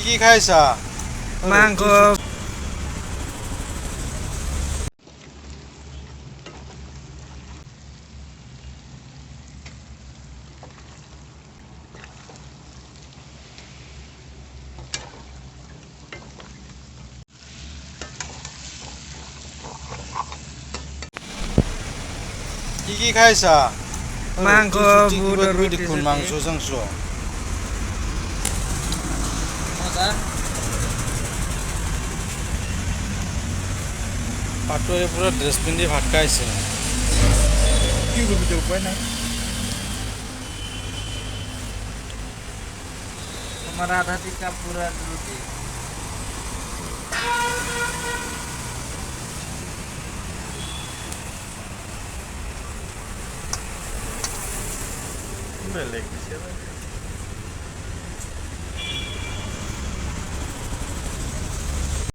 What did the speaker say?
কি খাইছা? মাংস। কি খাইছা? মাংস, বুট আৰু ৰুটি দেখোন মাংস চাংস। পাটোৱাৰী পুৰা ড্ৰেছ পিন্ধি ভাত খাইছে। কি কৰিবি তই, উপায় নাই। আমাৰ আধা টিকা পুৰা ৰুটি। বেলেগ দিছে।